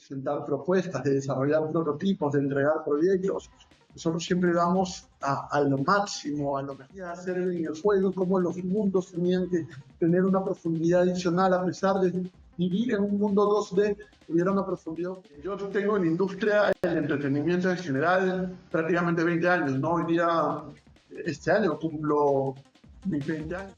presentar propuestas, de desarrollar prototipos, de entregar proyectos. Nosotros siempre vamos a lo máximo, a lo que quería hacer en el juego, como los mundos tenían que tener una profundidad adicional, a pesar de vivir en un mundo 2D, hubiera una profundidad. Yo tengo en la industria el entretenimiento en general prácticamente 20 años, ¿no? Hoy día, este año cumplo mis 20 años.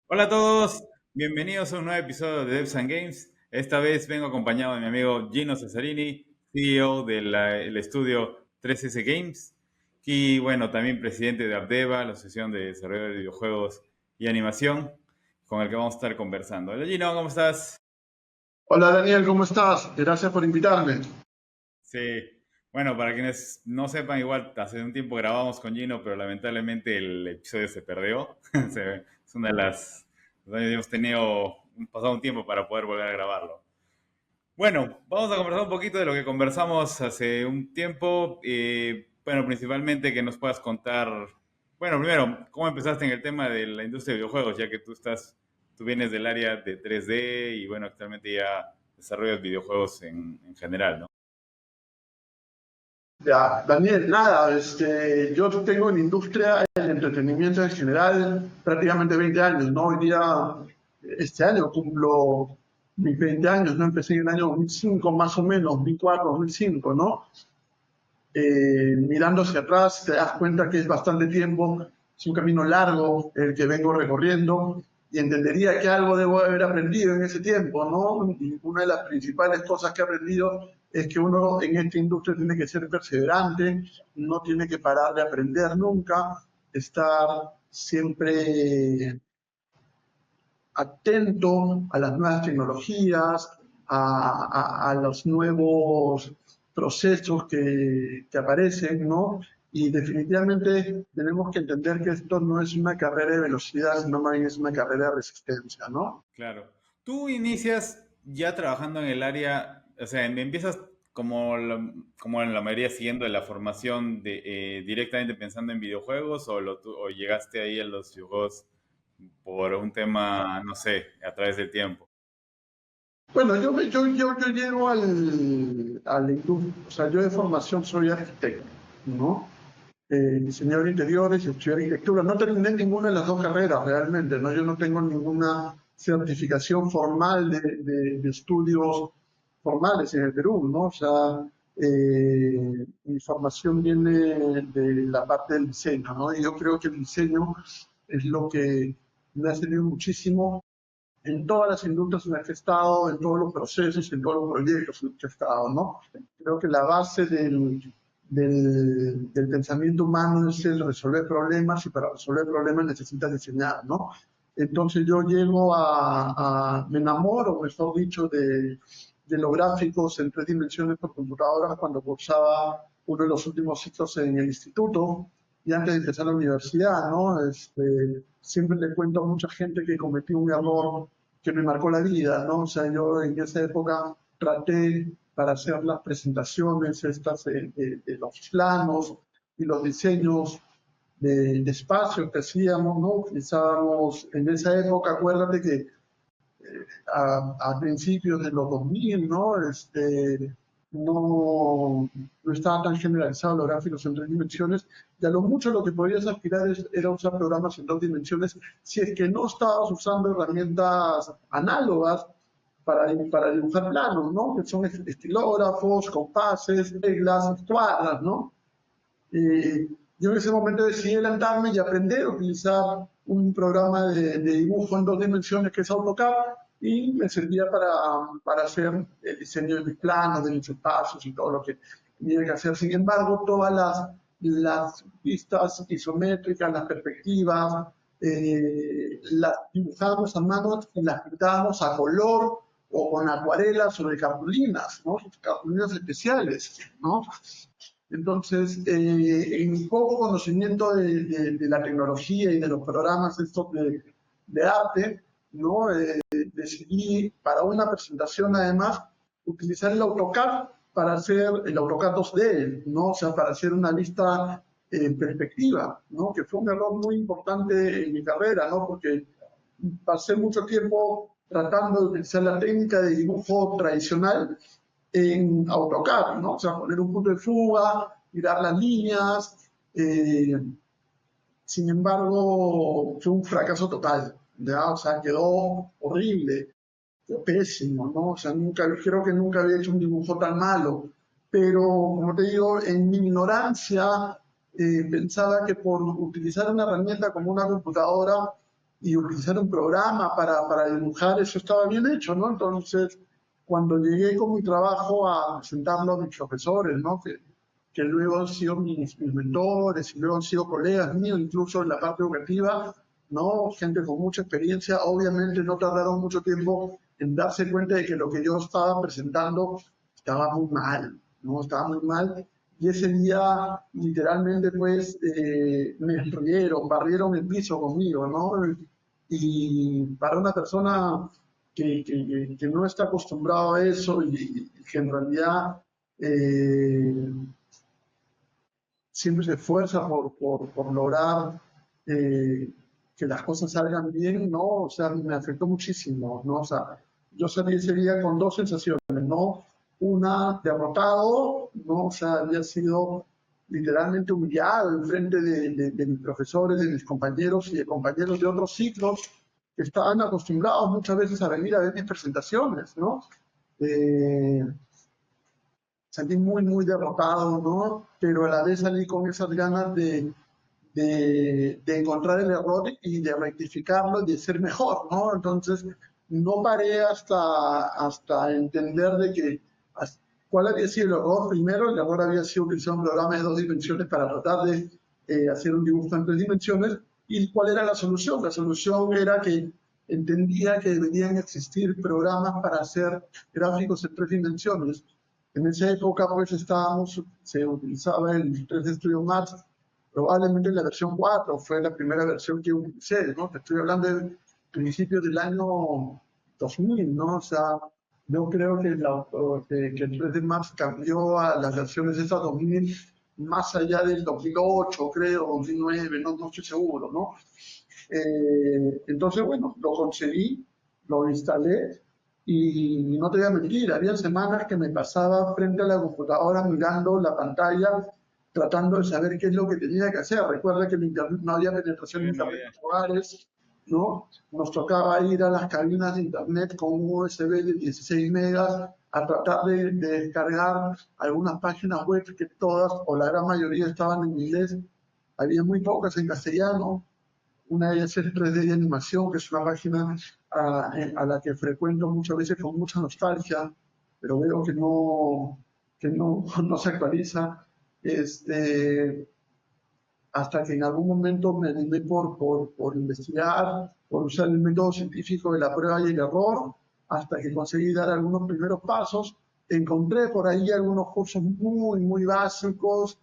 Hola a todos, bienvenidos a un nuevo episodio de Devs and Games. Esta vez vengo acompañado de mi amigo Gino Cesarini, CEO del estudio 3S Games y bueno, también presidente de Abdeva, la Asociación de Desarrollo de Videojuegos y Animación, con el que vamos a estar conversando. Hola Gino, ¿cómo estás? Hola Daniel, ¿cómo estás? Gracias por invitarme. Sí, bueno, para quienes no sepan, igual hace un tiempo grabamos con Gino, pero lamentablemente el episodio se perdió. Es una de las... Hemos pasado un tiempo para poder volver a grabarlo. Bueno, vamos a conversar un poquito de lo que conversamos hace un tiempo. Bueno, principalmente que nos puedas contar, bueno, primero, ¿cómo empezaste en el tema de la industria de videojuegos? Ya que tú vienes del área de 3D y bueno, actualmente ya desarrollas videojuegos en general, ¿no? Ya, Daniel, nada, yo tengo en la industria el entretenimiento en general prácticamente 20 años, ¿no? Hoy día, este año cumplo mis 20 años, ¿no? Empecé en el año 2005 más o menos, 2004, 2005, ¿no? Mirando hacia atrás te das cuenta que es bastante tiempo, es un camino largo el que vengo recorriendo y entendería que algo debo haber aprendido en ese tiempo, ¿no? Y una de las principales cosas que he aprendido es que uno en esta industria tiene que ser perseverante, no tiene que parar de aprender nunca, estar siempre atento a las nuevas tecnologías, a los nuevos procesos que aparecen, ¿no? Y definitivamente tenemos que entender que esto no es una carrera de velocidad, sino más bien es una carrera de resistencia, ¿no? Claro. Tú inicias ya trabajando en el área, o sea, empiezas como en la mayoría siguiendo la formación directamente pensando en videojuegos o llegaste ahí a los videojuegos por un tema, no sé, a través del tiempo. Bueno, yo llego al industria, o sea, yo de formación soy arquitecto, ¿no? Diseñador de interiores y estudié arquitectura. No terminé ninguna de las dos carreras realmente, ¿no? Yo no tengo ninguna certificación formal de estudios formales en el Perú, ¿no? O sea, mi formación viene de la parte del diseño, ¿no? Y yo creo que el diseño es lo que me ha servido muchísimo en todas las industrias en las que he estado, en todos los procesos, en todos los proyectos en los que he estado, ¿no? Creo que la base del pensamiento humano es el resolver problemas y para resolver problemas necesitas diseñar, ¿no? Entonces yo llego me enamoro, mejor dicho, de los gráficos en 3 dimensiones por computadora cuando cursaba uno de los últimos ciclos en el instituto y antes de empezar la universidad, ¿no? Siempre le cuento a mucha gente que cometí un error que me marcó la vida, ¿no? O sea, yo en esa época traté para hacer las presentaciones estas de los planos y los diseños de espacios que hacíamos, ¿no? Utilizábamos en esa época, acuérdate que a principios de los 2000, ¿no? No estaba tan generalizado los gráficos en 3 dimensiones, y a lo mucho lo que podías aspirar era usar programas en 2 dimensiones si es que no estabas usando herramientas análogas para dibujar planos, ¿no? Que son estilógrafos, compases, reglas, cuadras, ¿no? Yo en ese momento decidí adelantarme y aprender a utilizar un programa de dibujo en 2 dimensiones que es AutoCAD y me servía para hacer el diseño de mis planos, de mis espacios y todo lo que tenía que hacer. Sin embargo, todas las vistas isométricas, las perspectivas, las dibujábamos a mano y las pintábamos a color o con acuarelas sobre cartulinas, ¿no? Cartulinas especiales, ¿no? Entonces, en mi poco conocimiento de la tecnología y de los programas estos de arte, ¿no? Decidí para una presentación además utilizar el AutoCAD para hacer el AutoCAD 2D, ¿no? O sea, para hacer una lista en perspectiva, ¿no? Que fue un error muy importante en mi carrera, ¿no? Porque pasé mucho tiempo tratando de utilizar la técnica de dibujo tradicional en AutoCAD, ¿no? O sea, poner un punto de fuga, mirar las líneas. Sin embargo, fue un fracaso total, ¿ya? O sea, quedó horrible, quedó pésimo, ¿no? O sea, creo que nunca había hecho un dibujo tan malo. Pero, como te digo, en mi ignorancia, pensaba que por utilizar una herramienta como una computadora y utilizar un programa para dibujar, eso estaba bien hecho, ¿no? Entonces, cuando llegué con mi trabajo a presentarlo a mis profesores, ¿no? Que luego han sido mis mentores y luego han sido colegas míos, incluso en la parte educativa, ¿no? Gente con mucha experiencia, obviamente no tardaron mucho tiempo en darse cuenta de que lo que yo estaba presentando estaba muy mal, ¿no? Estaba muy mal. Y ese día, literalmente, pues, me destruyeron, barrieron el piso conmigo, ¿no? Y para una persona que no está acostumbrado a eso y que en realidad eh, siempre se esfuerza por lograr eh, que las cosas salgan bien, ¿no? O sea, me afectó muchísimo, ¿no? O sea, yo salí ese día con dos sensaciones, ¿no? Una, derrotado, ¿no? O sea, había sido literalmente humillado en frente de mis profesores, de mis compañeros y de compañeros de otros ciclos que estaban acostumbrados muchas veces a venir a ver mis presentaciones, ¿no? Eh, Salí muy, muy derrotado, ¿no? Pero a la vez salí con esas ganas de encontrar el error y de rectificarlo y de ser mejor, ¿no? Entonces, no paré hasta entender de que cuál había sido el error. Primero, el error había sido utilizar un programa de 2 dimensiones para tratar de hacer un dibujo en 3 dimensiones. ¿Y cuál era la solución? La solución era que entendía que deberían existir programas para hacer gráficos en 3 dimensiones. En esa época, pues, se utilizaba el 3D Studio Max, probablemente la versión 4 fue la primera versión que utilicé, ¿no? Te estoy hablando de principios del año 2000, ¿no? O sea, yo creo que el 3D Max cambió a las versiones de esas 2000 más allá del 2008, creo, 2009, no estoy seguro, ¿no? Entonces, bueno, lo conseguí, lo instalé y no te voy a mentir, había semanas que me pasaba frente a la computadora mirando la pantalla, tratando de saber qué es lo que tenía que hacer. Recuerda que en internet no había penetración de Sí, no internet había. en los hogares, ¿no? Nos tocaba ir a las cabinas de internet con un USB de 16 megas a tratar de descargar algunas páginas web que todas o la gran mayoría estaban en inglés. Había muy pocas en castellano. Una de ellas es 3D de animación, que es una página a la que frecuento muchas veces con mucha nostalgia, pero veo que no, no se actualiza. Este, Hasta que en algún momento me animé por investigar, por usar el método científico de la prueba y el error, hasta que conseguí dar algunos primeros pasos. Encontré por ahí algunos cursos muy, muy básicos,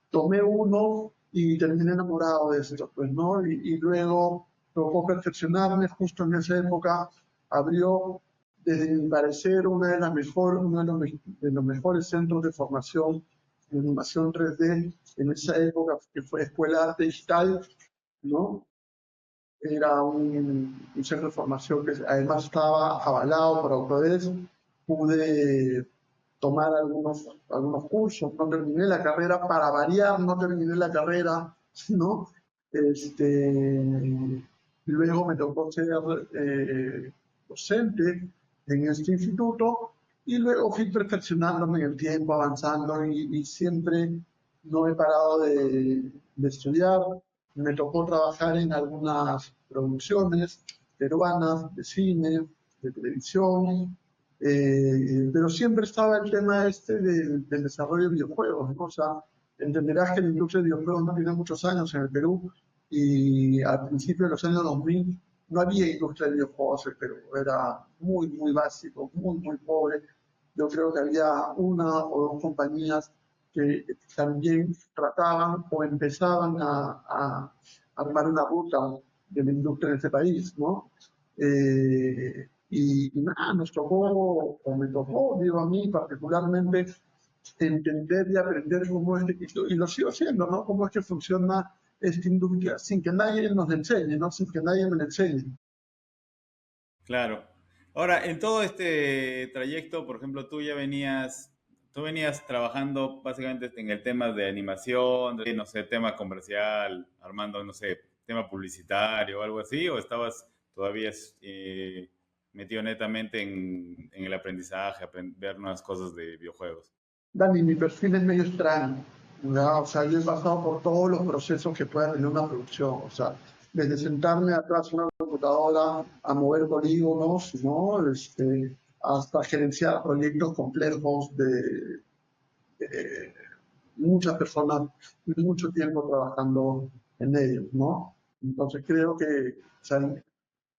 tomé uno y terminé enamorado de esto, pues, ¿no? Y luego tocó perfeccionarme, justo en esa época abrió, desde mi parecer, uno de los mejores centros de formación de animación 3D en esa época, que fue Escuela de Arte Digital, ¿no? Era un centro de formación que además estaba avalado por Autodesk. Pude tomar algunos cursos, no terminé la carrera, para variar, no terminé la carrera, ¿no? Luego me tocó ser docente en este instituto y luego fui perfeccionándome en el tiempo, avanzando y siempre no he parado de estudiar. Me tocó trabajar en algunas producciones peruanas de cine, de televisión, pero siempre estaba el tema este del desarrollo de videojuegos, ¿no? O sea, entenderás que la industria de videojuegos no tiene muchos años en el Perú y al principio de los años 2000 no había industria de videojuegos en el Perú, era muy, muy básico, muy, muy pobre. Yo creo que había una o dos compañías que también trataban o empezaban a armar una ruta de la industria en ese país, ¿no? Y nada, nos tocó, o me tocó, digo a mí particularmente, entender y aprender cómo es, y lo sigo haciendo, ¿no? Cómo es que funciona esta industria sin que nadie nos enseñe, ¿no? Sin que nadie me lo enseñe. Claro. Ahora, en todo este trayecto, por ejemplo, tú venías trabajando básicamente en el tema de animación, no sé, tema comercial, armando, no sé, tema publicitario o algo así, o estabas todavía metido netamente en el aprendizaje, ver nuevas cosas de videojuegos. Dani, mi perfil es medio extraño, ¿no? O sea, yo he pasado por todos los procesos que pueda tener una producción, o sea, desde sentarme atrás de una computadora a mover polígonos, ¿no? Hasta gerenciar proyectos complejos de muchas personas, mucho tiempo trabajando en ellos, ¿no? Entonces creo que, o sea,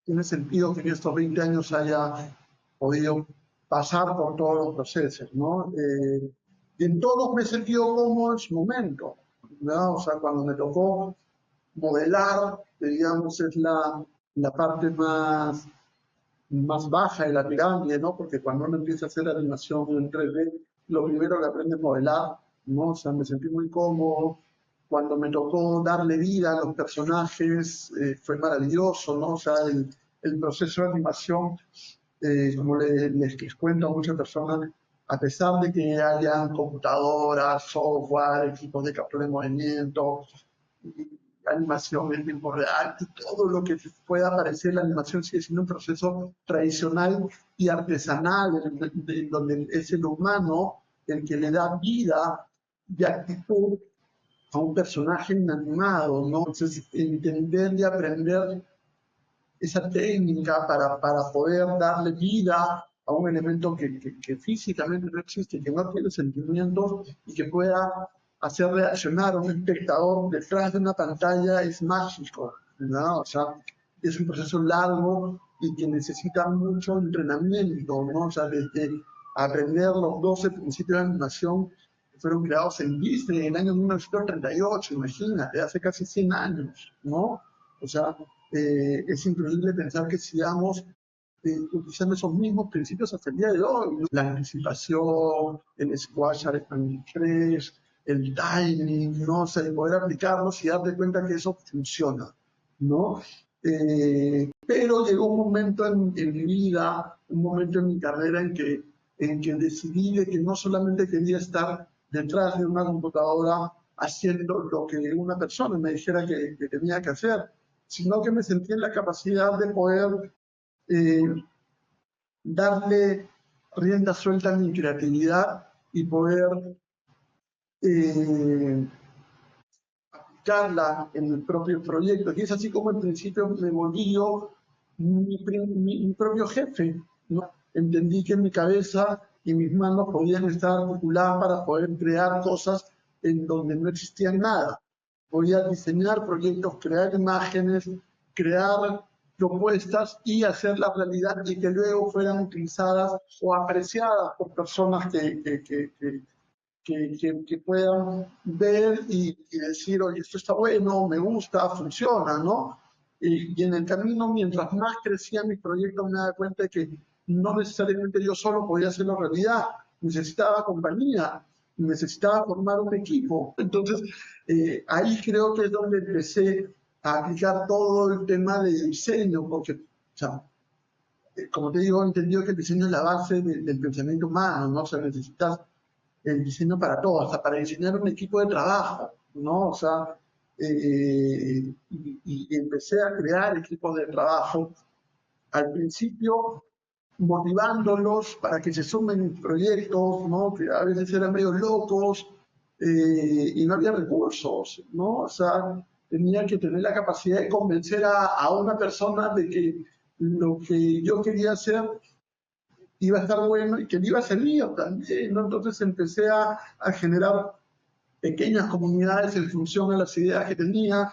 tiene sentido que en estos 20 años haya podido pasar por todos los procesos, ¿no? Y en todos me he sentido cómodo en su momento, ¿no? O sea, cuando me tocó modelar, que digamos es la parte más baja de la pirámide, ¿no? Porque cuando uno empieza a hacer animación en 3D, lo primero que aprende es modelar, ¿no? O sea, me sentí muy cómodo. Cuando me tocó darle vida a los personajes, fue maravilloso, ¿no? O sea, el proceso de animación, como les cuento a muchas personas, a pesar de que hayan computadoras, software, equipos de captura de movimiento, animación en tiempo real y todo lo que pueda parecer la animación sigue siendo un proceso tradicional y artesanal en donde es el humano el que le da vida y actitud a un personaje inanimado, ¿no? Entonces, entender y aprender esa técnica para poder darle vida a un elemento que físicamente no existe, que no tiene sentimientos y que pueda hacer reaccionar a un espectador detrás de una pantalla es mágico, ¿no? O sea, es un proceso largo y que necesita mucho entrenamiento, ¿no? O sea, desde aprender los 12 principios de animación que fueron creados en Disney en el año 1938, imagínate, hace casi 100 años, ¿no? O sea, es increíble pensar que sigamos utilizando esos mismos principios hasta el día de hoy, ¿no? La anticipación, el squash al express, el timing, ¿no? O sea, el poder aplicarlos y darte cuenta que eso funciona, ¿no? Pero llegó un momento en mi vida, un momento en mi carrera en que decidí de que no solamente quería estar detrás de una computadora haciendo lo que una persona me dijera que tenía que hacer, sino que me sentí en la capacidad de poder eh, darle rienda suelta a mi creatividad y poder eh, aplicarla en el propio proyecto. Y es así como en principio me volví yo mi propio jefe, ¿no? Entendí que mi cabeza y mis manos podían estar articuladas para poder crear cosas en donde no existía nada. Podía diseñar proyectos, crear imágenes, crear propuestas y hacerlas realidad y que luego fueran utilizadas o apreciadas por personas que puedan ver y decir, oye, esto está bueno, me gusta, funciona, ¿no? Y en el camino, mientras más crecía mi proyecto, me daba cuenta de que no necesariamente yo solo podía hacerlo realidad, necesitaba compañía, necesitaba formar un equipo. Entonces, ahí creo que es donde empecé a aplicar todo el tema de diseño, porque, o sea, como te digo, he entendido que el diseño es la base del pensamiento humano, ¿no? O sea, necesitas el diseño para todo, hasta para diseñar un equipo de trabajo, ¿no? O sea, y empecé a crear equipos de trabajo, al principio motivándolos para que se sumen proyectos, ¿no? Que a veces eran medio locos y no había recursos, ¿no? O sea, tenía que tener la capacidad de convencer a una persona de que lo que yo quería hacer iba a estar bueno y que iba a ser mío también, ¿no? Entonces empecé a generar pequeñas comunidades en función a las ideas que tenía,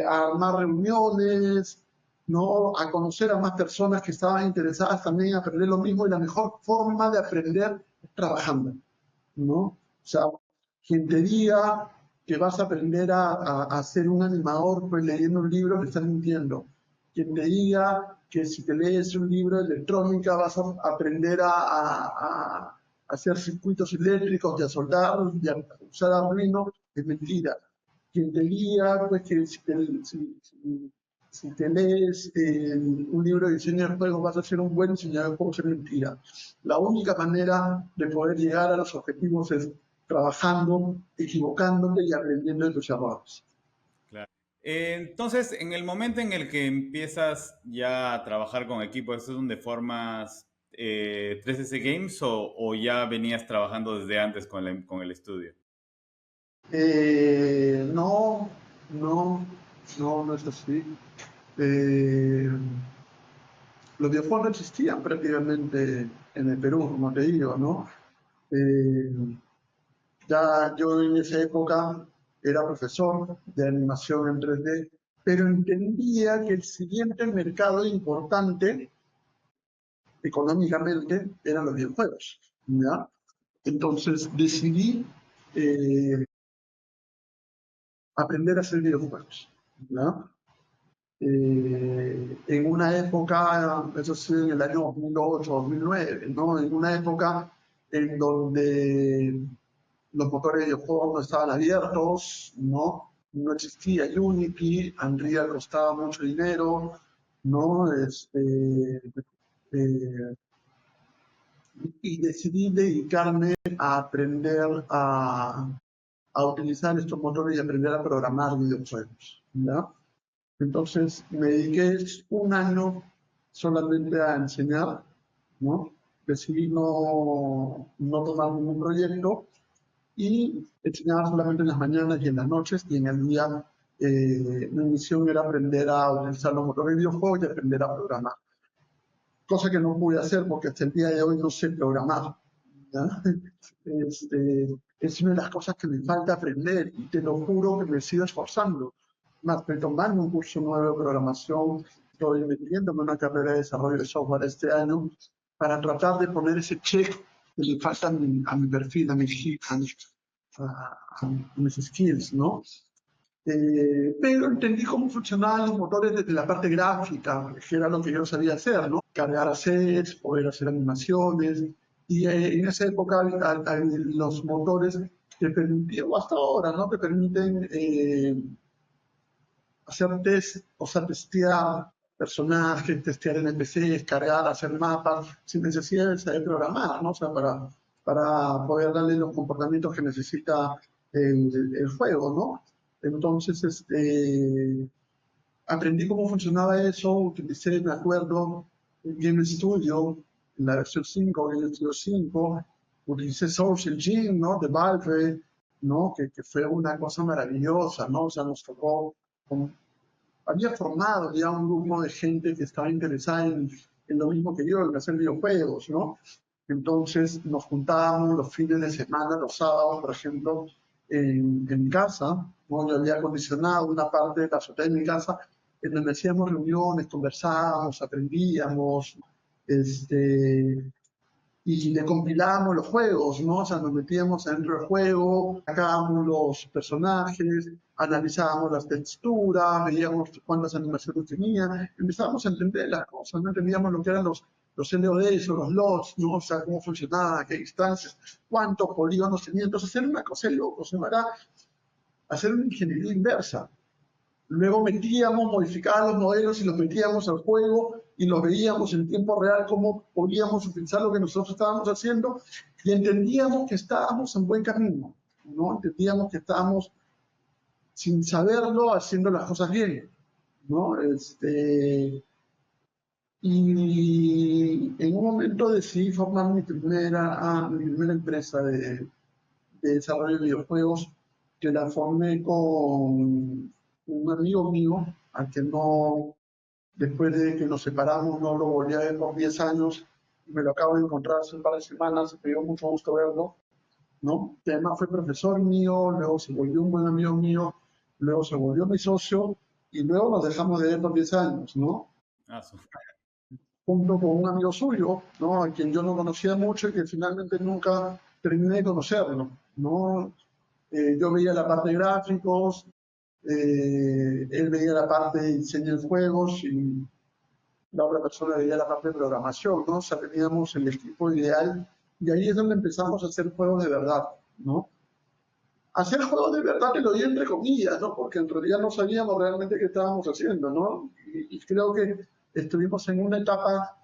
a armar reuniones, ¿no? A conocer a más personas que estaban interesadas también en aprender lo mismo y la mejor forma de aprender es trabajando, ¿no? O sea, quien te diga que vas a aprender a ser un animador pues leyendo un libro, te estás mintiendo. Quien te diga que si te lees un libro de electrónica vas a aprender a hacer circuitos eléctricos, y a soldar, y a usar Arduino, es mentira. Quien te diga pues, que si si te lees un libro de diseño de juegos vas a ser un buen diseñador de juegos, es mentira. La única manera de poder llegar a los objetivos es trabajando, equivocándote y aprendiendo de tus errores. Claro. Entonces, en el momento en el que empiezas ya a trabajar con equipos, ¿eso es donde formas 3S Games o ya venías trabajando desde antes con el estudio? No, no, no es así. Eh, los videojuegos no existían prácticamente en el Perú, como te digo, ¿no? Eh, ya yo en esa época era profesor de animación en 3D, pero entendía que el siguiente mercado importante económicamente eran los videojuegos, ¿ya? Entonces decidí eh, aprender a hacer videojuegos, ¿ya? En una época, eso sí, en el año 2008, 2009, ¿no? En una época en donde los motores de videojuegos no estaban abiertos, ¿no? No existía Unity, Unreal costaba mucho dinero, ¿no? Eh, y decidí dedicarme a aprender a utilizar estos motores y aprender a programar videojuegos, ¿ya? Entonces me dediqué un año solamente a enseñar, ¿no? Decidí no tomar ningún proyecto y enseñaba solamente en las mañanas y en las noches y en el día mi misión era aprender a utilizar los motores de videojuegos y aprender a programar. Cosa que no pude hacer porque hasta el día de hoy no sé programar, ¿ya? Es una de las cosas que me falta aprender y te lo juro que me sigo esforzando. Más, estoy tomando un curso nuevo de programación, estoy metiéndome en una carrera de desarrollo de software este año para tratar de poner ese check que le falta a mi perfil, a mis skills, ¿no? Pero entendí cómo funcionaban los motores desde la parte gráfica, que era lo que yo sabía hacer, ¿no? Cargar assets, poder hacer animaciones. Y en esa época los motores te permitían, o hasta ahora, ¿no? Te permiten hacer test, o sea, testear personajes, testear NPCs, cargar, hacer mapas, sin necesidad de saber programar, ¿no? O sea, para poder darle los comportamientos que necesita el juego, ¿no? Entonces, aprendí cómo funcionaba eso, utilicé, me acuerdo, Game Studio, en la versión 5, Game Studio 5, utilicé Source Engine, ¿no? De Valve, ¿no? Que fue una cosa maravillosa, ¿no? O sea, nos tocó, había formado ya un grupo de gente que estaba interesada en lo mismo que yo, en hacer videojuegos, ¿no? Entonces nos juntábamos los fines de semana, los sábados, por ejemplo, en mi casa, ¿no? Yo había acondicionado una parte de la azotea de mi casa en donde hacíamos reuniones, conversábamos, aprendíamos, este, y le compilábamos los juegos, ¿no? O sea, nos metíamos dentro del juego, sacábamos los personajes, analizábamos las texturas, veíamos cuántas animaciones tenía, empezábamos a entender las cosas, no entendíamos lo que eran los LODs o los LODs, ¿no? O sea, cómo funcionaba, qué distancias, cuántos polígonos tenía. Entonces era una cosa de loco, o sea, era hacer una ingeniería inversa. Luego metíamos, modificábamos los modelos y los metíamos al juego y los veíamos en tiempo real cómo podíamos utilizar lo que nosotros estábamos haciendo y entendíamos que estábamos en buen camino, ¿no? Entendíamos que estábamos, sin saberlo, haciendo las cosas bien, ¿no? Y en un momento decidí formar mi primera empresa de desarrollo de videojuegos, que la formé con un amigo mío, al que no, después de que nos separamos, no lo volví a ver por 10 años, me lo acabo de encontrar hace un par de semanas, me dio mucho gusto verlo, ¿no? Que además fue profesor mío, luego se volvió un buen amigo mío, luego se volvió mi socio, y luego nos dejamos de ver por 10 años, ¿no? Ah, Junto con un amigo suyo, ¿no? A quien yo no conocía mucho y que finalmente nunca terminé de conocerlo, ¿no? Yo veía la parte de gráficos, él veía la parte de diseño de juegos y la otra persona veía la parte de programación, ¿no? O sea, teníamos el equipo ideal y ahí es donde empezamos a hacer juegos de verdad, ¿no? hacer juegos de verdad, te lo di entre comillas, ¿no? Porque en realidad no sabíamos realmente qué estábamos haciendo, ¿no? Y creo que estuvimos en una etapa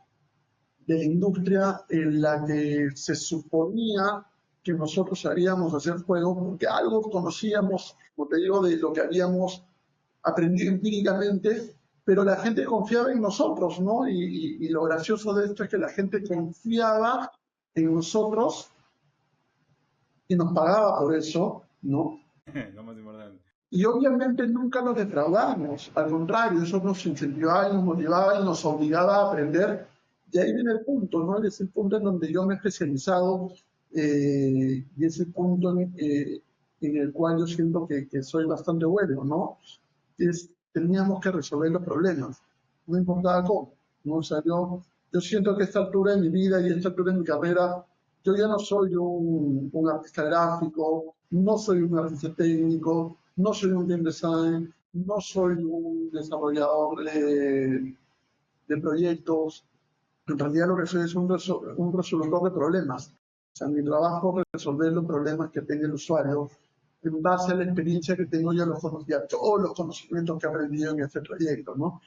de la industria en la que se suponía que nosotros sabíamos hacer juegos porque algo conocíamos, como te digo, de lo que habíamos aprendido empíricamente, pero la gente confiaba en nosotros, ¿no? Y lo gracioso de esto es que la gente confiaba en nosotros y nos pagaba por eso, ¿no? Lo más importante. Y obviamente nunca nos defraudamos, al contrario, eso nos incentivaba y nos motivaba y nos obligaba a aprender. Y ahí viene el punto, ¿no? Es el punto en donde yo me he especializado y es el punto en el cual yo siento que soy bastante bueno, ¿no? Teníamos que resolver los problemas, no importaba cómo, ¿no? O sea, yo siento que a esta altura de mi vida y a esta altura de mi carrera, yo ya no soy un artista gráfico, no soy un artista técnico, no soy un game design, no soy un desarrollador de proyectos. En realidad lo que soy es un resolvedor de problemas. O sea, mi trabajo es resolver los problemas que tiene el usuario en base a la experiencia que tengo yo, todos los conocimientos que he aprendido en este proyecto, ¿no?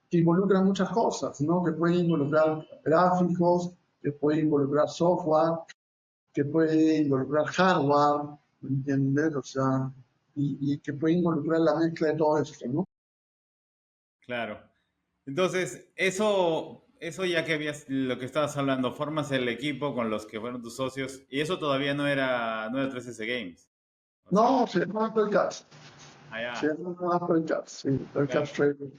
Que involucran muchas cosas, ¿no? Que pueden involucrar gráficos, que pueden involucrar software, que puede involucrar hardware, ¿me entiendes? O sea, y que puede involucrar la mezcla de todo esto, ¿no? Claro. Entonces, eso ya que habías, lo que estabas hablando, formas el equipo con los que fueron tus socios, y eso todavía no era 3S Games. O sea, No, se llama Toycats. Se allá, llama Toycats, sí, claro. Toycats Trading,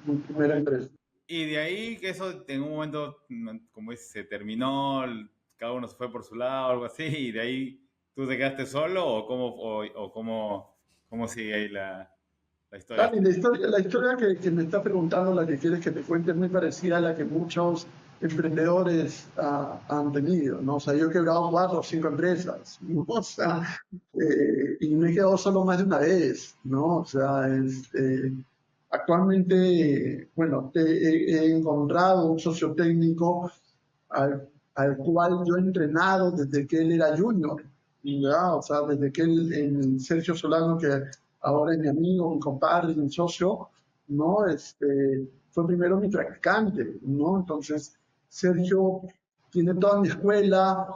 mi primera empresa. Y de ahí que eso en un momento, como dices, se terminó, cada uno se fue por su lado o algo así, y de ahí tú te quedaste solo o cómo sigue ahí la historia. Dani, la historia que me está preguntando, la que quieres que te cuente, es muy parecida a la que muchos emprendedores han tenido, ¿no? O sea, yo he quebrado 4 o 5 empresas, ¿no? O sea, y me he quedado solo más de una vez, ¿no? O sea, actualmente, bueno, he encontrado un socio técnico al cual yo he entrenado desde que él era junior, ¿ya? O sea, desde que él, Sergio Solano, que ahora es mi amigo, mi compadre, mi socio, ¿no? Fue primero mi practicante, ¿no? Entonces, Sergio tiene toda mi escuela,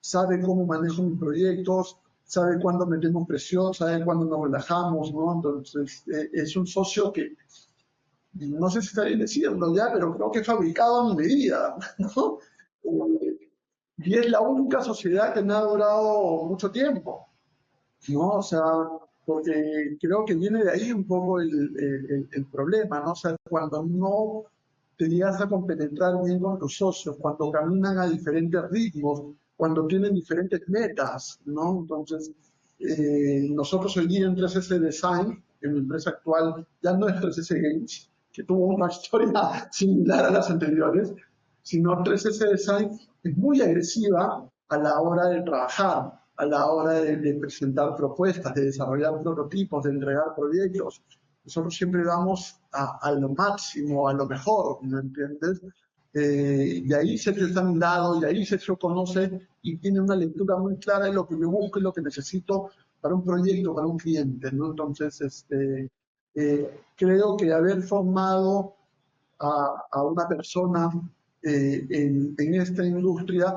sabe cómo manejo mis proyectos, sabe cuándo metemos presión, sabe cuándo nos relajamos, ¿no? Entonces, es un socio que, no sé si está bien decirlo ya, pero creo que he fabricado a mi medida, ¿no? Y es la única sociedad que me ha durado mucho tiempo, ¿no? O sea, porque creo que viene de ahí un poco el problema, ¿no? O sea, cuando no te llegas a compenetrar bien con tus socios, cuando caminan a diferentes ritmos, cuando tienen diferentes metas, ¿no? Entonces, nosotros hoy día en 3S Design, en mi empresa actual, ya no es 3S Games, que tuvo una historia similar a las anteriores, sino 3S Design es muy agresiva a la hora de trabajar, a la hora de presentar propuestas, de desarrollar prototipos, de entregar proyectos. Nosotros siempre vamos a lo máximo, a lo mejor, ¿me entiendes? Y ahí Sergio está a mi lado, y ahí Sergio conoce y tiene una lectura muy clara de lo que yo busco y lo que necesito para un proyecto, para un cliente, ¿no? Entonces, creo que haber formado a una persona en esta industria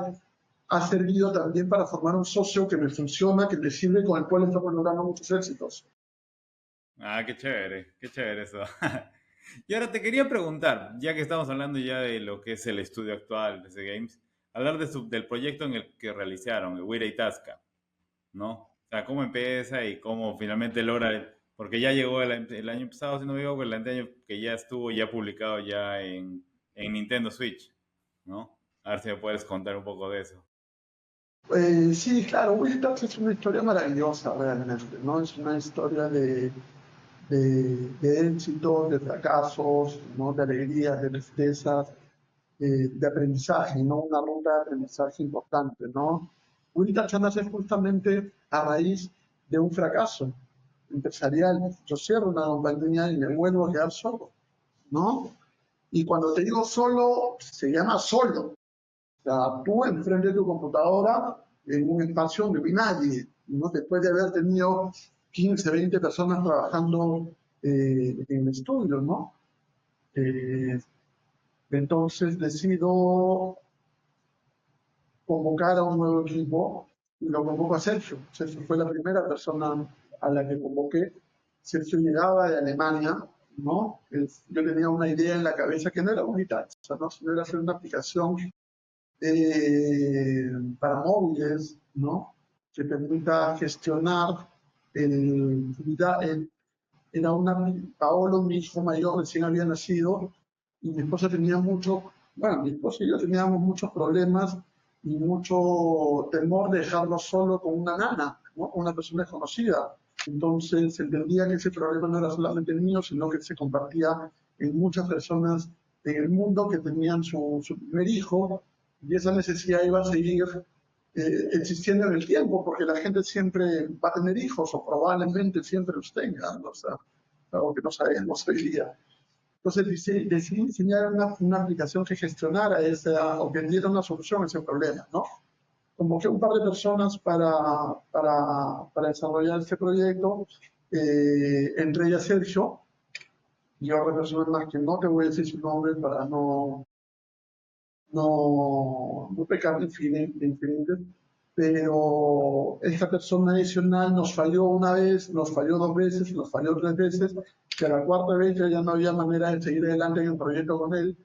ha servido también para formar un socio que me funciona, que me sirve, con el cual estamos logrando muchos éxitos. Ah, qué chévere eso. Y ahora te quería preguntar, ya que estamos hablando ya de lo que es el estudio actual de ese Games, hablar del proyecto en el que realizaron, el Wira Itasca, ¿no? O sea, cómo empieza y cómo finalmente logra, porque ya llegó el año pasado, si no me equivoco, el año que ya estuvo ya publicado ya en Nintendo Switch, ¿no? A ver si me puedes contar un poco de eso. Sí, claro, Wildcats es una historia maravillosa realmente, ¿no? Es una historia de éxitos, de fracasos, ¿no? De alegrías, de tristezas, de aprendizaje, ¿no? Una ruta de aprendizaje importante, ¿no? Wildcats nace justamente a raíz de un fracaso empresarial. Yo cierro una compañía y me vuelvo a quedar solo, ¿no? Y cuando te digo solo, se llama solo. O sea, tú enfrente de tu computadora en un espacio donde no hay nadie, ¿no? Después de haber tenido 15, 20 personas trabajando en el estudio, ¿no? Eh, entonces decido convocar a un nuevo equipo y lo convoco a Sergio. Sergio fue la primera persona a la que convoqué. Sergio llegaba de Alemania, ¿no? Yo tenía una idea en la cabeza que no era unitaria, ¿no? Sino era hacer una aplicación para móviles, ¿no? Que permita gestionar era Paolo, mi hijo mayor, recién había nacido, y mi esposa tenía mi esposa y yo teníamos muchos problemas y mucho temor de dejarlo solo con una nana, ¿no? Una persona desconocida. Entonces entendía que ese problema no era solamente mío, sino que se compartía en muchas personas en el mundo que tenían su primer hijo, y esa necesidad iba a seguir existiendo en el tiempo, porque la gente siempre va a tener hijos o probablemente siempre los tenga, ¿no? O sea, algo que no sabemos hoy día. Entonces decidí diseñar una aplicación que gestionara o que diera una solución a ese problema, ¿no? Convoqué un par de personas para desarrollar este proyecto, entre ellas Sergio y otras personas más que no te voy a decir su nombre para no pecar de infinitos, pero esta persona adicional nos falló una vez, nos falló dos veces, nos falló tres veces, que a la cuarta vez ya no había manera de seguir adelante en el proyecto con él,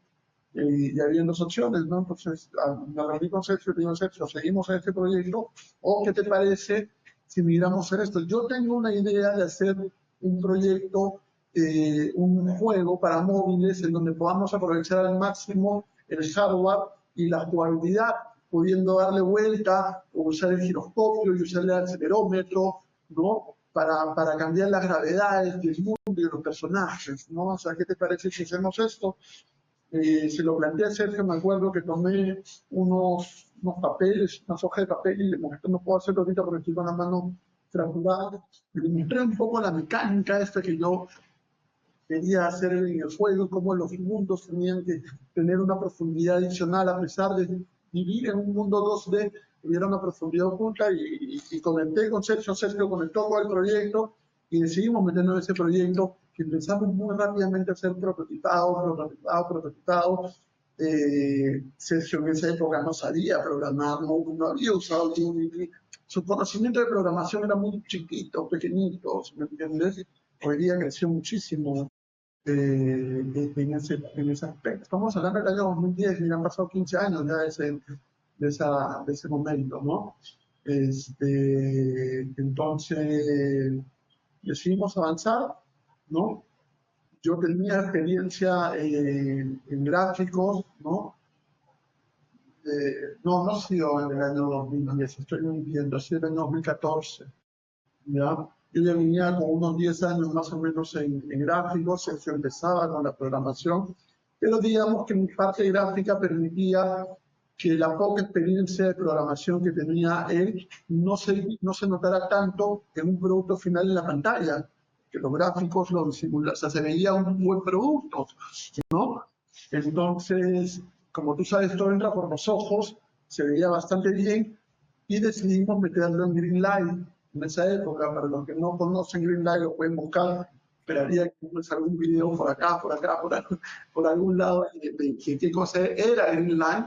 y había dos opciones, ¿no? Entonces, me reuní con Sergio y digo, Sergio, seguimos en este proyecto, o ¿qué te parece si miramos en esto? Yo tengo una idea de hacer un proyecto, un juego para móviles en donde podamos aprovechar al máximo el hardware y la jugabilidad, pudiendo darle vuelta, o usar el giroscopio y usar el acelerómetro, ¿no? Para cambiar las gravedades del mundo y de los personajes, ¿no? O sea, ¿qué te parece si hacemos esto? Se lo planteé a Sergio, me acuerdo que tomé unos papeles, unas hojas de papel y le mostré, no puedo hacerlo ahorita porque estoy con la mano fracturada, y le mostré un poco la mecánica esta que yo quería hacer en el juego, cómo los mundos tenían que tener una profundidad adicional a pesar de vivir en un mundo 2D, tuviera una profundidad oculta, y conecté con Sergio, Sergio conectó con el proyecto y decidimos meternos en ese proyecto, que empezamos muy rápidamente a hacer prototipados. Sergio en esa época no sabía programar, no había usado Unity, su conocimiento de programación era muy chiquito, pequeñito, ¿me entiendes? Hoy día creció muchísimo en ese aspecto. Estamos hablando del año 2010, y han pasado 15 años ya de ese momento, ¿no? Entonces, decidimos avanzar, ¿no? Yo tenía experiencia en gráficos, ¿no? No ha sido en el año 2010, estoy mintiendo, ha sido en el año 2014, ¿ya? Yo ya venía con unos 10 años más o menos en gráficos, se empezaba con la programación, pero digamos que mi parte gráfica permitía que la poca experiencia de programación que tenía él no se notara tanto en un producto final en la pantalla, que los gráficos lo simulan, o sea, se veía un buen producto, ¿no? Entonces, como tú sabes, todo entra por los ojos, se veía bastante bien, y decidimos meterlo en Greenlight. En esa época, para los que no conocen Greenlight, lo pueden buscar, esperaría que les algún video por acá, por algún lado, de qué cosa era Greenlight,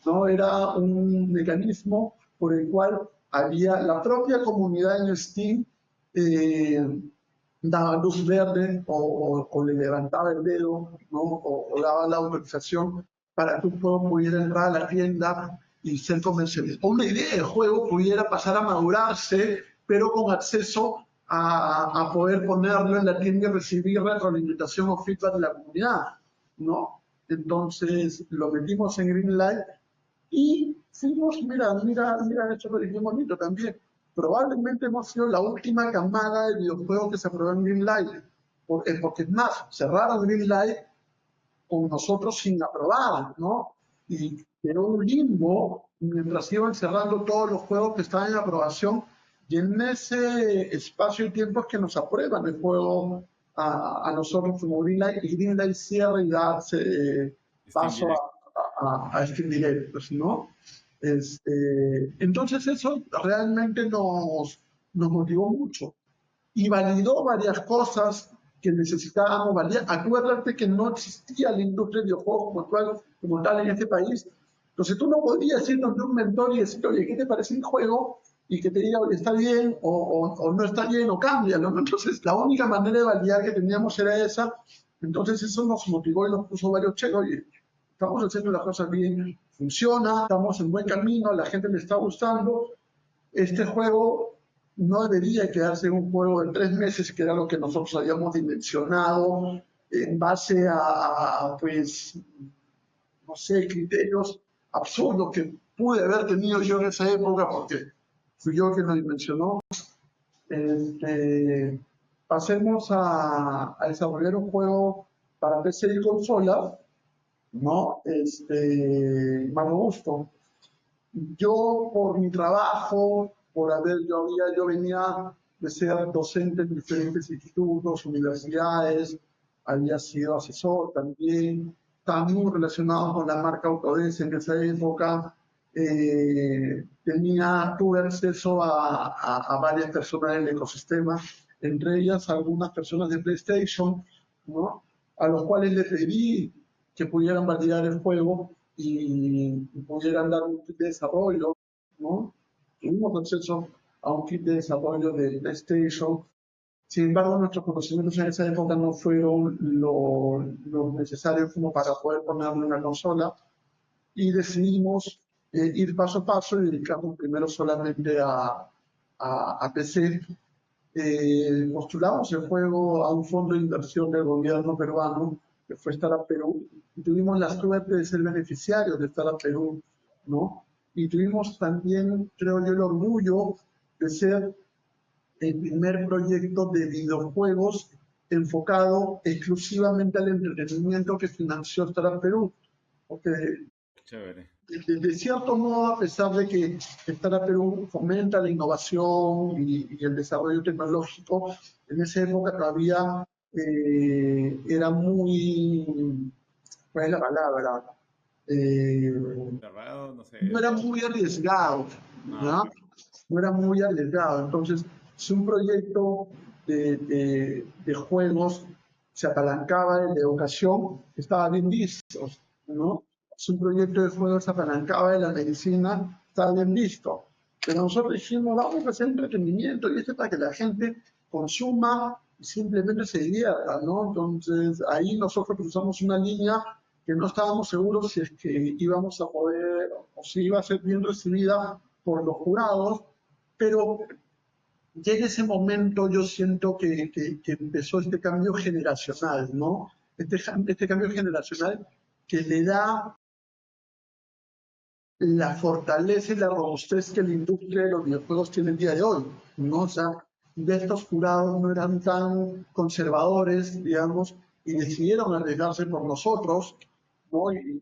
¿no? Era un mecanismo por el cual había la propia comunidad en Steam, eh, daba luz verde o le levantaba el dedo, ¿no? O daba la autorización para que un juego pudiera entrar a la tienda y ser comercializado. O una idea de juego pudiera pasar a madurarse, pero con acceso a poder ponerlo en la tienda y recibir retroalimentación o feedback de la comunidad, ¿no? Entonces lo metimos en Greenlight y fuimos, mira, esto es bien bonito también. Probablemente hemos sido la última camada de videojuegos que se aprobó en Greenlight, porque es más, cerraron Greenlight con nosotros sin aprobar, ¿no? Y quedó un limbo mientras iban cerrando todos los juegos que estaban en aprobación, y en ese espacio y tiempo es que nos aprueban el juego a nosotros como Greenlight, y Greenlight cierra y da Steam paso Direct. a Steam Direct, pues, ¿no? Entonces eso realmente nos motivó mucho y validó varias cosas que necesitábamos validar. Acuérdate que no existía la industria de videojuegos como tal en este país. Entonces tú no podías ir donde un mentor y decir, oye, ¿qué te parece el juego? Y que te diga, oye, está bien o no está bien o cámbialo, ¿no? Entonces la única manera de validar que teníamos era esa. Entonces eso nos motivó y nos puso varios cheques. Oye, estamos haciendo las cosas bien, funciona, estamos en buen camino, a la gente le está gustando. Este juego no debería quedarse en un juego de 3 meses, que era lo que nosotros habíamos dimensionado en base pues, no sé, criterios absurdos que pude haber tenido yo en esa época, porque fui yo quien lo dimensionó. Este, pasemos a desarrollar un juego para PC y consola, ¿no? Más robusto. Yo, por mi trabajo, yo venía de ser docente en diferentes institutos, universidades, había sido asesor también, estaba muy relacionado con la marca Autodesk en esa época, tuve acceso a varias personas del ecosistema, entre ellas algunas personas de PlayStation, ¿no? A los cuales les pedí que pudieran validar el juego y pudieran dar un kit de desarrollo, ¿no? Tuvimos acceso a un kit de desarrollo de PlayStation. Sin embargo, nuestros conocimientos en esa época no fueron lo necesarios como para poder ponerle una consola y decidimos ir paso a paso y dedicarnos primero solamente a PC. Postulamos el juego a un fondo de inversión del gobierno peruano, que fue Startup Perú, y tuvimos la suerte de ser beneficiarios de Startup Perú, ¿no? Y tuvimos también, creo yo, el orgullo de ser el primer proyecto de videojuegos enfocado exclusivamente al entretenimiento que financió Startup Perú. Porque Chévere. de cierto modo, a pesar de que Startup Perú fomenta la innovación y el desarrollo tecnológico, en esa época todavía era muy, ¿cuál es la palabra? Eh, Cerrado, no sé. no era muy arriesgado, Ah, ¿no? ok. No era muy arriesgado. Entonces, si un proyecto de juegos se apalancaba en la educación, estaba bien visto, ¿no? Si un proyecto de juegos se apalancaba en la medicina, estaba bien visto. Pero nosotros dijimos, vamos a hacer entretenimiento y esto es para que la gente consuma y simplemente se divierta, ¿no? Entonces, ahí nosotros cruzamos una línea que no estábamos seguros si es que íbamos a poder o si iba a ser bien recibida por los jurados, pero ya en ese momento yo siento que empezó este cambio generacional, ¿no? Este cambio generacional que le da la fortaleza y la robustez que la industria de los videojuegos tiene el día de hoy, ¿no? O sea, de estos jurados no eran tan conservadores, digamos, y decidieron arriesgarse por nosotros, ¿no? Y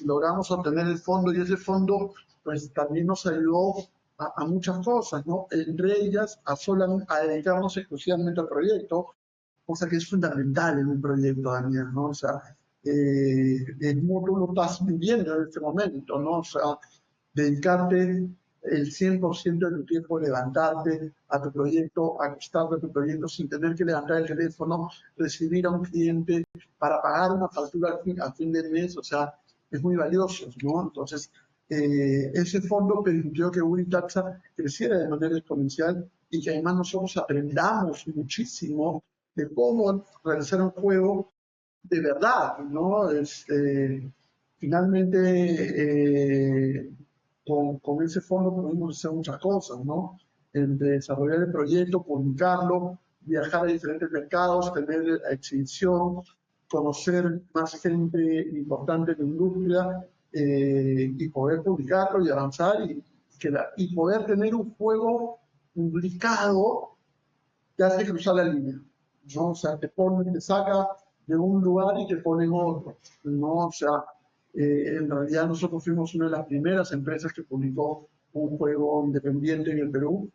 logramos obtener el fondo, y ese fondo, pues, también nos ayudó a muchas cosas, ¿no? Entre ellas, a dedicarnos exclusivamente al proyecto, cosa que es fundamental en un proyecto, Daniel, ¿no? O sea, cómo tú lo estás viviendo en este momento, ¿no? O sea, dedicarte el 100% de tu tiempo, levantarte a tu proyecto, acostarte a tu proyecto sin tener que levantar el teléfono, recibir a un cliente para pagar una factura a fin del mes, o sea, es muy valioso, ¿no? Entonces, ese fondo permitió que Unitaxa creciera de manera exponencial y que además nosotros aprendamos muchísimo de cómo realizar un juego de verdad, ¿no? Finalmente, con ese fondo pudimos hacer muchas cosas, ¿no? Entre desarrollar el proyecto, publicarlo, viajar a diferentes mercados, tener exhibición, conocer más gente importante en la industria y poder publicarlo y avanzar y poder tener un juego publicado te hace cruzar la línea, ¿no? O sea, te saca de un lugar y te pone en otro, ¿no? O sea, en realidad nosotros fuimos una de las primeras empresas que publicó un juego independiente en el Perú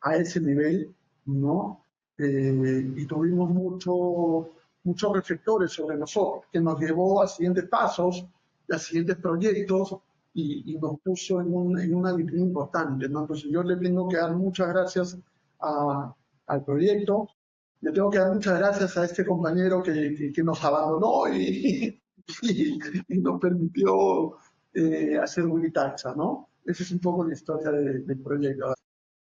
a ese nivel, ¿no? Y tuvimos muchos reflectores sobre nosotros, que nos llevó a siguientes pasos, a siguientes proyectos y nos puso en una vitrina importante, ¿no? Entonces yo le tengo que dar muchas gracias a- al proyecto. Le tengo que dar muchas gracias a este compañero que nos abandonó y nos permitió hacer Wikitaxa, ¿no? Esa es un poco la historia del proyecto.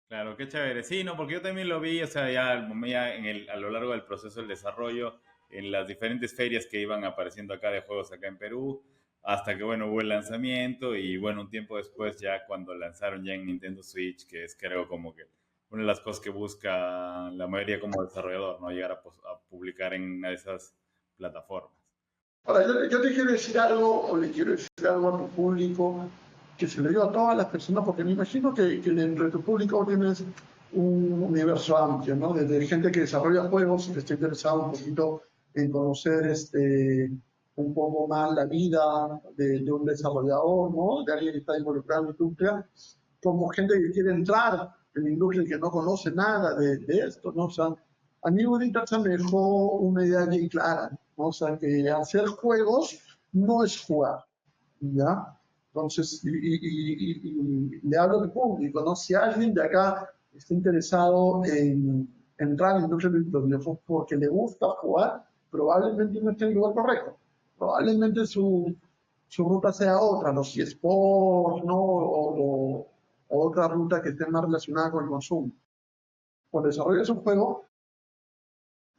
Claro, qué chévere. Sí, no, porque yo también lo vi, o sea, ya a lo largo del proceso del desarrollo, en las diferentes ferias que iban apareciendo acá de juegos acá en Perú, hasta que, bueno, hubo el lanzamiento y, bueno, un tiempo después ya cuando lanzaron ya en Nintendo Switch, que es creo como que una de las cosas que busca la mayoría como desarrollador, ¿no? Llegar a publicar en una de esas plataformas. Ahora, yo te quiero decir algo, o le quiero decir algo a tu público, que se lo digo a todas las personas, porque me imagino que dentro de tu público tienes un universo amplio, ¿no? Desde gente que desarrolla juegos, que está interesado un poquito en conocer un poco más la vida de un desarrollador, ¿no? De alguien que está involucrado en la industria, como gente que quiere entrar en la industria y que no conoce nada de esto, ¿no? O sea, a mí ahorita se me dejó una idea bien clara, ¿no? O sea, que hacer juegos no es jugar, ¿ya? Entonces, y le hablo al público, ¿no? Si alguien de acá está interesado en entrar en la industria de los videojuegos porque le gusta jugar, probablemente no esté en el lugar correcto. Probablemente su ruta sea otra, los eSports, ¿no? O otra ruta que esté más relacionada con el consumo. Cuando desarrollas un juego,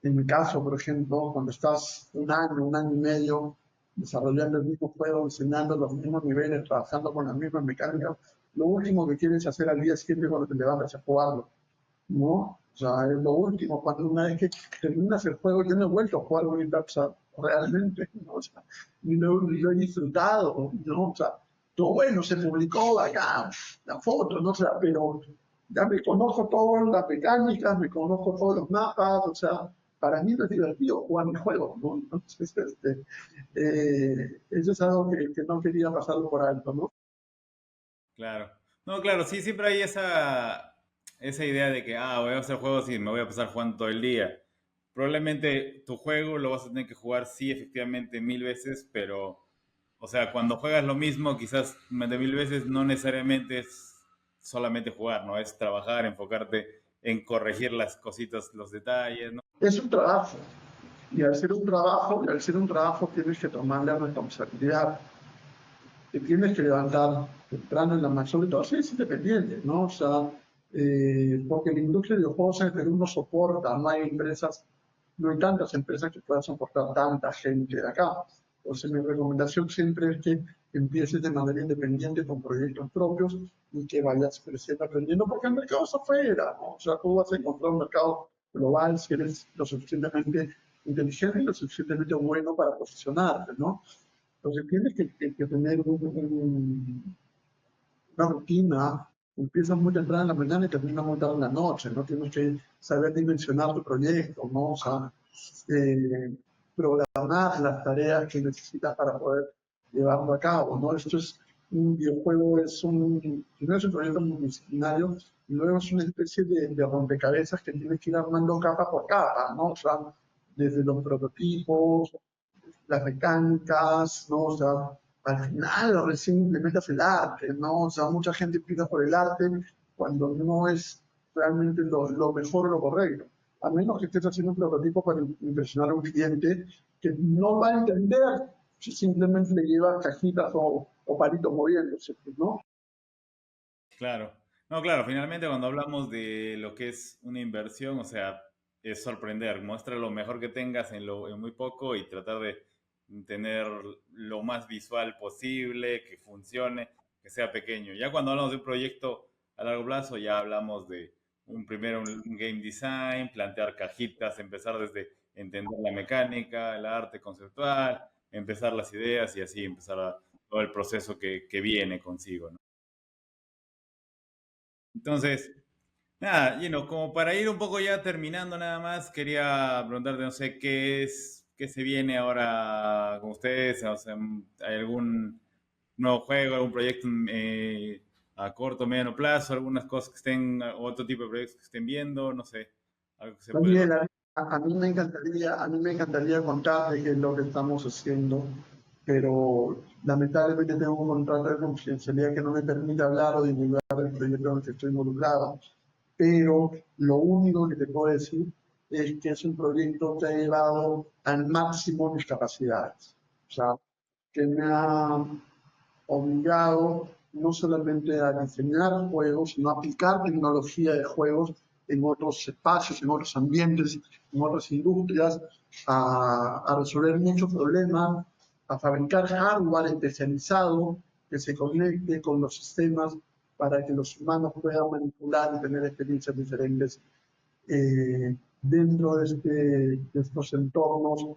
en mi caso, por ejemplo, cuando estás un año y medio desarrollando el mismo juego, enseñando los mismos niveles, trabajando con las mismas mecánicas, lo último que quieres hacer al día siguiente cuando te levantas es jugarlo, ¿no? O sea, es lo último. Cuando una vez que terminas el juego, yo no he vuelto a jugar Winning Dark, o sea, realmente, ¿no? O sea, ni lo he disfrutado, ¿no? O sea, todo bueno, se publicó acá la foto, ¿no? O sea, pero ya me conozco todas las mecánicas, me conozco todos los mapas, o sea, para mí no es divertido jugar mi juego, ¿no? Entonces, eso es algo que no quería pasarlo por alto, ¿no? Claro. No, claro, sí, siempre hay esa idea de que, voy a hacer juegos y me voy a pasar jugando todo el día. Probablemente tu juego lo vas a tener que jugar, sí, efectivamente, 1000 veces, pero, o sea, cuando juegas lo mismo, quizás de 1000 veces, no necesariamente es solamente jugar, ¿no? Es trabajar, enfocarte en corregir las cositas, los detalles, ¿no? Es un trabajo, y al ser un trabajo tienes que tomar la responsabilidad, te tienes que levantar temprano en la mañana, sobre todo si es independiente, ¿no? O sea, porque la industria de los juegos en Perú no soporta, no hay empresas, no hay tantas empresas que puedan soportar tanta gente de acá. Entonces mi recomendación siempre es que empieces de manera independiente con proyectos propios y que vayas creciendo, aprendiendo, porque el mercado es afuera, ¿no? O sea, tú vas a encontrar un mercado global si eres lo suficientemente inteligente y lo suficientemente bueno para posicionarte, ¿no? Entonces tienes que tener una rutina, empiezas muy temprano en la mañana y terminas muy tarde en la noche, ¿no? Tienes que saber dimensionar tu proyecto, ¿no? O sea, eh, programar las tareas que necesitas para poder llevarlo a cabo, ¿no? Esto es un videojuego, no es un proyecto multidisciplinario, y luego es una especie de rompecabezas que tienes que ir armando capa por capa, ¿no? O sea, desde los prototipos, las mecánicas, ¿no? O sea, al final recién implementas el arte, ¿no? O sea, mucha gente empieza por el arte cuando no es realmente lo mejor o lo correcto. A menos que estés haciendo un prototipo para impresionar a un cliente que no va a entender si simplemente le llevas cajitas o palitos moviéndose, pues, ¿no? Claro. No, claro, finalmente cuando hablamos de lo que es una inversión, o sea, es sorprender, muestra lo mejor que tengas en muy poco y tratar de tener lo más visual posible, que funcione, que sea pequeño. Ya cuando hablamos de un proyecto a largo plazo, ya hablamos de primero un game design, plantear cajitas, empezar desde entender la mecánica, el arte conceptual, empezar las ideas y así empezar todo el proceso que viene consigo, ¿no? Entonces, nada, como para ir un poco ya terminando nada más, quería preguntarte, no sé, qué se viene ahora con ustedes, o sea, ¿hay algún nuevo juego, algún proyecto a corto o mediano plazo, algunas cosas que estén, otro tipo de proyectos que estén viendo, no sé, algo que se puede Daniel, contar? a mí me encantaría contarte qué es lo que estamos haciendo, pero lamentablemente tengo un contrato de confidencialidad que no me permite hablar o divulgar el proyecto en el que estoy involucrado. pero lo único que te puedo decir es que es un proyecto que ha llevado al máximo mis capacidades. O sea, que me ha obligado no solamente a diseñar juegos, sino a aplicar tecnología de juegos en otros espacios, en otros ambientes, en otras industrias, a resolver muchos problemas, a fabricar hardware especializado que se conecte con los sistemas para que los humanos puedan manipular y tener experiencias diferentes dentro de estos entornos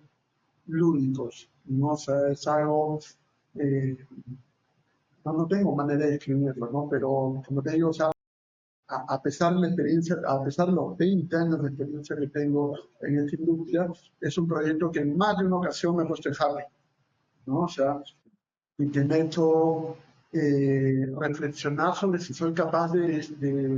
lúdicos. ¿No? O sea, es algo eh, no tengo manera de describirlo, ¿no? Pero como te digo, o sea, a pesar de la experiencia, a pesar de los 20 años de experiencia que tengo en esta industria, es un proyecto que en más de una ocasión me ha puesto en jaque, ¿no? O sea, y que me ha hecho reflexionar sobre si soy capaz de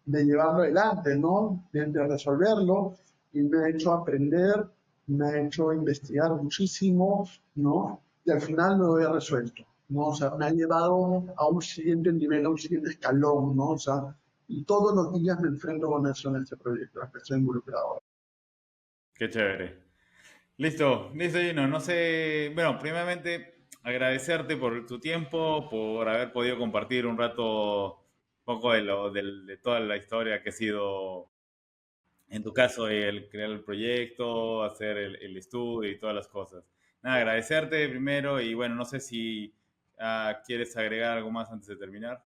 llevarlo adelante, ¿no? De resolverlo, y me ha hecho aprender, me ha hecho investigar muchísimo, ¿no? Y al final lo he resuelto, ¿no? O sea, me ha llevado a un siguiente nivel, a un siguiente escalón, ¿no? O sea, y todos los días me enfrento con eso en este proyecto, en el que estoy involucrado. Qué chévere. Listo, listo, Gino. No sé, bueno, primeramente agradecerte por tu tiempo, por haber podido compartir un rato un poco de toda la historia que ha sido, en tu caso, el crear el proyecto, hacer el estudio y todas las cosas. Nada, agradecerte primero y bueno, no sé si quieres agregar algo más antes de terminar.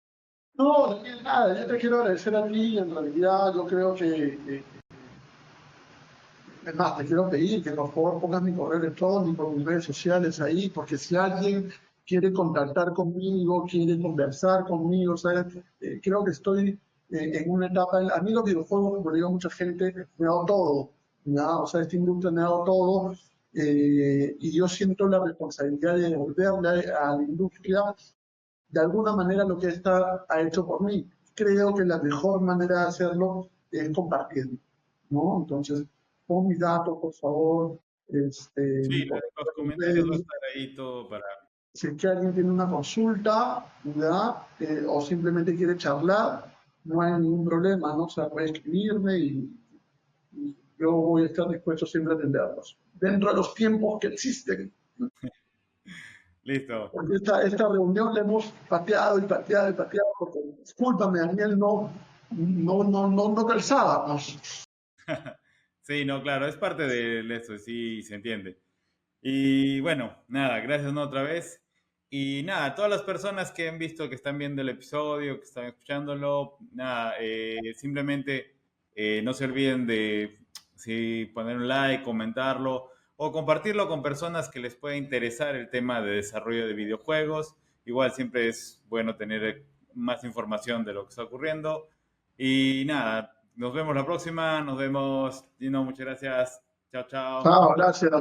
No, Daniel, nada, yo te quiero agradecer a ti, en realidad yo creo que es más, te quiero pedir que por favor pongas mi correo electrónico, mis redes sociales ahí, porque si alguien quiere contactar conmigo, quiere conversar conmigo, ¿sabes? Creo que estoy en una etapa, a mí los videojuegos, como digo a mucha gente, me ha dado todo, ¿ya? O sea, esta industria me ha dado todo, y yo siento la responsabilidad de devolverle a la industria de alguna manera lo que esta ha hecho por mí. Creo que la mejor manera de hacerlo es compartiendo, ¿no? Entonces, pon mis datos, por favor, Sí, mi correo los en comentarios va a Facebook. estar ahí todo para... Si es que alguien tiene una consulta, ¿verdad? O simplemente quiere charlar, no hay ningún problema, ¿no? O sea, puede escribirme y yo voy a estar dispuesto siempre a atenderlos. Dentro de los tiempos que existen, Listo. porque esta reunión la hemos pateado y pateado y pateado, porque, discúlpame, Daniel, no calzábamos. Sí, no, claro, es parte de eso, sí, se entiende. Y bueno, nada, gracias ¿no? Otra vez. Y nada, todas las personas que han visto, que están viendo el episodio, que están escuchándolo, nada, simplemente no se olviden de sí, poner un like, comentarlo o compartirlo con personas que les pueda interesar el tema de desarrollo de videojuegos. Igual siempre es bueno tener más información de lo que está ocurriendo. Y nada, nos vemos la próxima, nos vemos, Gino, muchas gracias. Chao, chao. Chao, gracias.